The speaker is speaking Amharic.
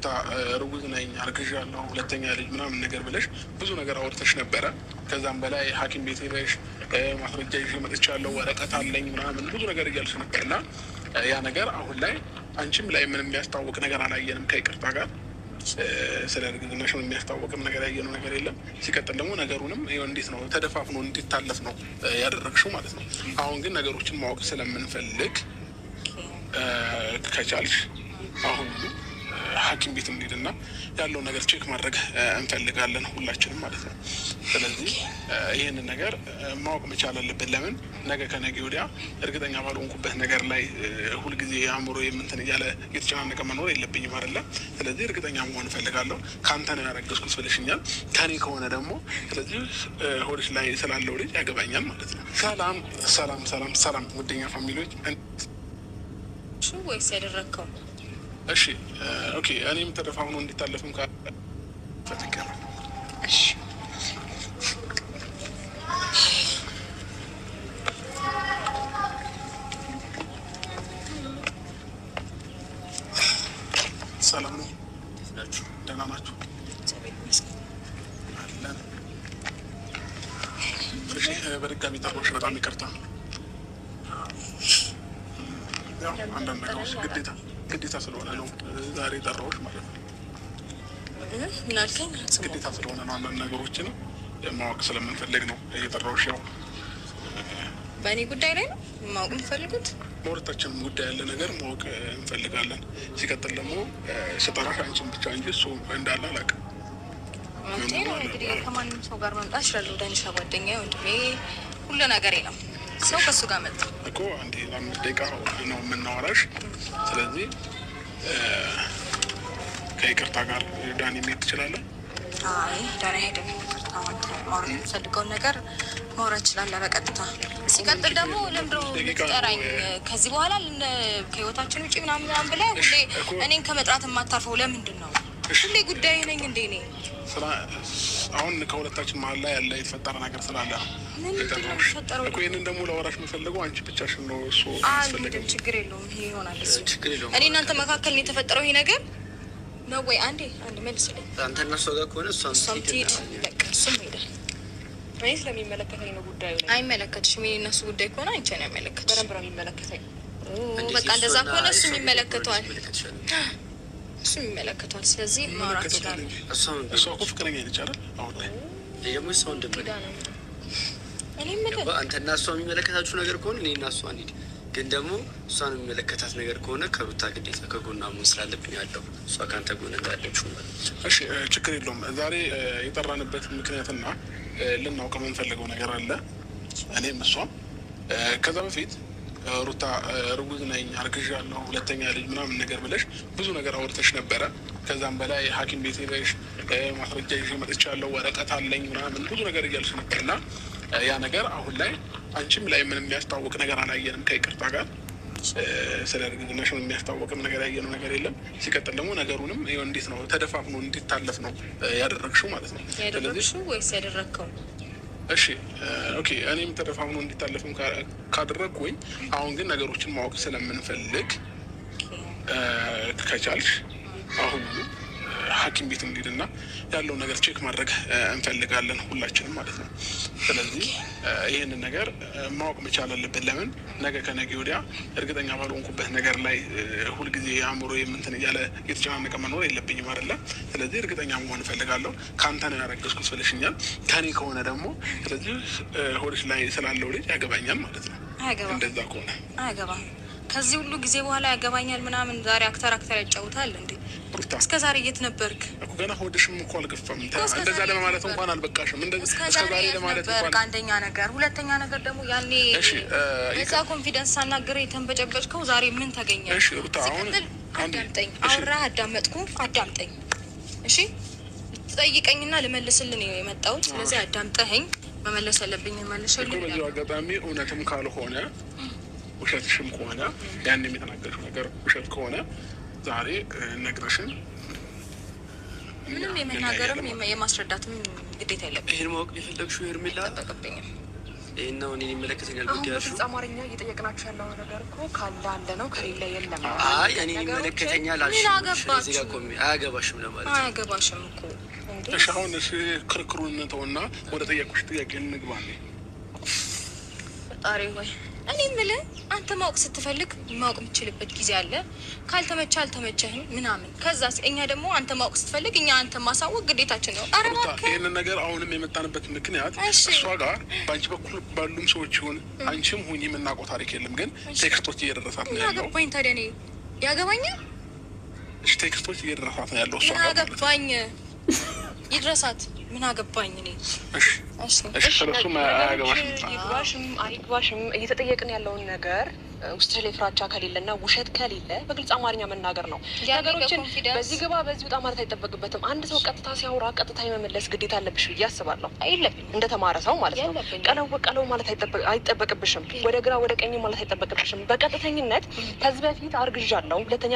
ሩታ ርጉዝ ነኝ አርግዣለሁ ሁለተኛ ልጅ ምናምን ነገር ብለሽ ብዙ ነገር አውርተሽ ነበረ። ከዛም በላይ ሐኪም ቤት ሄደሽ ማስረጃ ይዤ መጥቻለሁ ወረቀት አለኝ ምናምን ብዙ ነገር እያልሽ ነበር እና ያ ነገር አሁን ላይ አንቺም ላይ ምንም የሚያስታውቅ ነገር አላየንም ከይቅርታ ጋር ስለ እርግዝናሽ ነው የሚያስታውቅም ነገር ያየነው ነገር የለም። ሲቀጥል ደግሞ ነገሩንም እንዴት ነው ተደፋፍኖ እንዲታለፍ ነው ያደረግሽው ማለት ነው። አሁን ግን ነገሮችን ማወቅ ስለምንፈልግ ከቻልሽ አሁን ሐኪም ቤት እንሂድና ያለውን ነገር ቼክ ማድረግ እንፈልጋለን ሁላችንም ማለት ነው። ስለዚህ ይህንን ነገር ማወቅ መቻል አለብን። ለምን ነገ ከነገ ወዲያ እርግጠኛ ባልሆንኩበት ነገር ላይ ሁልጊዜ አእምሮ የምንትን እያለ የተጨናነቀ መኖር የለብኝም አይደለ? ስለዚህ እርግጠኛ መሆን እፈልጋለሁ። ከአንተ ነው ያረገዝኩት ብለሽኛል፣ ከኔ ከሆነ ደግሞ ስለዚህ ሆድሽ ላይ ስላለው ልጅ ያገባኛል ማለት ነው። ሰላም ሰላም ሰላም ሰላም ውደኛ ፋሚሊዎች ወይስ ያደረግከው? እሺ ኦኬ። እኔም ተደፋፍኖ እንዲታለፍም ፈትከረ እሺ ሰላም ነው። ደህና ናችሁ? አለን። እሺ በድጋሚ ጠሮሽ በጣም ይቅርታ። ያው አንዳንድ ነገሮች ግዴታ ስለሆነ ነው ዛሬ ጠራሁሽ ማለት ነው። ግዴታ ስለሆነ ነው አንዳንድ ነገሮችን ማወቅ ስለምንፈልግ ነው እየጠራሁሽ። ያው በእኔ ጉዳይ ላይ ነው ማወቅ የምፈልጉት። በሁለታችንም ጉዳይ ያለ ነገር ማወቅ እንፈልጋለን። ሲቀጥል ደግሞ ስጠራሽ አንቺን ብቻ እንጂ እሱ እንዳለ አላውቅም። እንግዲህ ከማንም ሰው ጋር መምጣት እችላለሁ። ዳኒሻ ጓደኛዬ፣ ወንድሜ፣ ሁሉ ነገሬ ነው። ሰው ከእሱ ጋር መጣ እኮ አንዴ ለአምስት ደቂቃ ነው የምናወራሽ። ስለዚህ ከይቅርታ ጋር ዳኒ መሄድ ትችላለን። አይ ዳኒ ሄደን ይቅርታ ማውራት የምፈልገውን ነገር ማውራት እችላለሁ በቀጥታ። ሲቀጥል ደግሞ ለምንድነው የምትጠራኝ? ከዚህ በኋላ ከህይወታችን ውጭ ምናምን ብለህ ሁሌ እኔን ከመጥራት የማታርፈው ለምንድን ነው? ሁሌ ጉዳይ ነኝ እንዴ እኔ? አሁን ከሁለታችን መሀል ላይ ያለ የተፈጠረ ነገር ስላለ እኮ ይህንን ደግሞ ለወራሽ የምፈልገው አንቺ ብቻሽን ነው። እሱ አልሄድም፣ ችግር የለውም። ይሄ ይሆናል እሱ እኔ እናንተ መካከል ነው የተፈጠረው ይሄ ነገር ነው ወይ? አንድ መልስልኝ። አንተ እና እሷ ጋር ከሆነ እሷም ትሄድ፣ በቃ እሱም ሄዳል። እኔ ስለሚመለከተኝ ነው ጉዳዩ። አይመለከትሽም። የእኔ እና እሱ ጉዳይ ከሆነ አንቺ ነው የሚመለከትሽ። በደንብ ነው የሚመለከተኝ። በቃ እንደዛ ከሆነ እሱም ይመለከተዋል፣ እሱም ይመለከተዋል። ስለዚህ ማውራት ይችላል። እሷ እኮ ፍቅረኛ ነች አይደል? አሁን ላይ ደግሞ ሰው እንደምን አንተና እሷ የሚመለከታችሁ ነገር ከሆነ እኔ እና እሷ እንሂድ። ግን ደግሞ እሷን የሚመለከታት ነገር ከሆነ ከሩታ ግዴታ ከጎኗ መሆን ስላለብኝ ያለው እሷ ከአንተ ጎን እንዳለችው ማለት ነው። እሺ ችግር የለውም። ዛሬ የጠራንበት ምክንያትና ልናውቅ የምንፈልገው ነገር አለ እኔም እሷም። ከዛ በፊት ሩታ ርጉዝ ነኝ አርግዣለሁ ሁለተኛ ልጅ ምናምን ነገር ብለሽ ብዙ ነገር አውርተሽ ነበረ። ከዛም በላይ ሐኪም ቤት ሄደሽ ማስረጃ ይዤ መጥቻለሁ ወረቀት አለኝ ምናምን ብዙ ነገር እያልሽ ነበር እና ያ ነገር አሁን ላይ አንቺም ላይ ምንም የሚያስታውቅ ነገር አላየንም ከይቅርታ ጋር ስለ እርግዝናሽ ነው የሚያስታውቅም ነገር ያየነው ነገር የለም። ሲቀጥል ደግሞ ነገሩንም እንዴት ነው ተደፋፍኖ እንዲታለፍ ነው ያደረግሽው ማለት ነው። ያደረግሽው ወይስ ያደረግከው? እሺ ኦኬ። እኔም ተደፋፍኖ እንዲታለፍም ካደረግኩኝ አሁን ግን ነገሮችን ማወቅ ስለምንፈልግ ከቻልሽ አሁን ሐኪም ቤት እንሂድና ያለውን ነገር ቼክ ማድረግ እንፈልጋለን ሁላችንም ማለት ነው። ስለዚህ ይህንን ነገር ማወቅ መቻል አለብን። ለምን ነገ ከነገ ወዲያ እርግጠኛ ባልሆንኩበት ነገር ላይ ሁልጊዜ አእምሮ የምንትን እያለ የተጨናነቀ መኖር የለብኝም አይደለ? ስለዚህ እርግጠኛ መሆን እፈልጋለሁ። ከአንተ ነው ያረገዝኩት ብለሽኛል፣ ከኔ ከሆነ ደግሞ ስለዚህ ሆድሽ ላይ ስላለው ልጅ ያገባኛል ማለት ነው። እንደዛ ከሆነ አያገባም። ከዚህ ሁሉ ጊዜ በኋላ ያገባኛል ምናምን ዛሬ አክተር ያጫውታል እንዴ? እስከ ዛሬ የት ነበርክ እኮ? ገና ሆድሽም እኮ አልገፋም። እንደዛ ለማለት እንኳን አልበቃሽም። እስከ ዛሬ ለማለት እንኳን አንደኛ ነገር፣ ሁለተኛ ነገር ደግሞ ያኔ በዛ ኮንፊደንስ ሳናገረ የተንበጨበጭከው ዛሬ ምን ተገኘ? እሺ ሩታ አሁን አዳምጠኝ። አውራ አዳመጥኩ፣ አዳምጠኝ። እሺ ልትጠይቀኝና ልመልስልን የመጣሁት ስለዚህ አዳምጠኸኝ መመለስ ያለብኝ መልሽልኝ። በዚህ አጋጣሚ እውነትም ካልሆነ ውሸትሽም ከሆነ ያንም የተናገርሽው ነገር ውሸት ከሆነ ዛሬ ነግረሽን ምንም የመናገርም የማስረዳትም ግዴታ የለብኝም። ይህን ማወቅ የፈለግሽው ሄርሜላ ይሄን እኔን ይመለከተኛል ጉዳያችሁ። በግልጽ አማርኛ እየጠየቅናችሁ ያለው ነገር እኮ ካለ አለ ነው፣ ከሌለ የለም። አይ እኔን ይመለከተኛል አልሽ። እዚህ ጋር ቆሜ አያገባሽም ለማለት አያገባሽም እኮ እንዴ። እሺ አሁን ክርክሩን ተውና ወደ ጠየቁሽ ጥያቄ እንግባ። ፈጣሪ ወይ እኔ የምልህ አንተ ማወቅ ስትፈልግ ማወቅ የምችልበት ጊዜ አለ። ካልተመቸህ አልተመቸህም ምናምን። ከዛስ እኛ ደግሞ አንተ ማወቅ ስትፈልግ እኛ አንተ ማሳወቅ ግዴታችን ነው። ኧረ እባክህ ይህንን ነገር አሁንም የመጣንበት ምክንያት እሷ ጋር በአንቺ በኩል ባሉም ሰዎች ይሁን አንቺም ሁኝ የምናውቀው ታሪክ የለም፣ ግን ቴክስቶች እየደረሳት ነው ያለው። ያገባኝ ታዲያ እኔ ያገባኛል። እሺ ቴክስቶች እየደረሳት ነው ያለው። እሷ ያገባኝ ይድረሳት ምን አገባኝ እኔ። እሺ ስለሱም አያገባሽም ይግባሽም አይግባሽም እየተጠየቅን ያለውን ነገር ውስጥ ላይ ፍራቻ ከሌለና ውሸት ከሌለ በግልጽ አማርኛ መናገር ነው። ነገሮችን በዚህ ግባ በዚህ ወጣ ማለት አይጠበቅበትም። አንድ ሰው ቀጥታ ሲያወራ ቀጥታ የመመለስ ግዴታ አለብሽ ብዬ አስባለሁ። አይለብኝ እንደተማረ ሰው ማለት ነው። ቀለው ማለት አይጠበቅብሽም። ወደ ግራ ወደ ቀኝ ማለት አይጠበቅብሽም። በቀጥተኝነት ከዚህ በፊት አርግዣለሁ፣ ሁለተኛ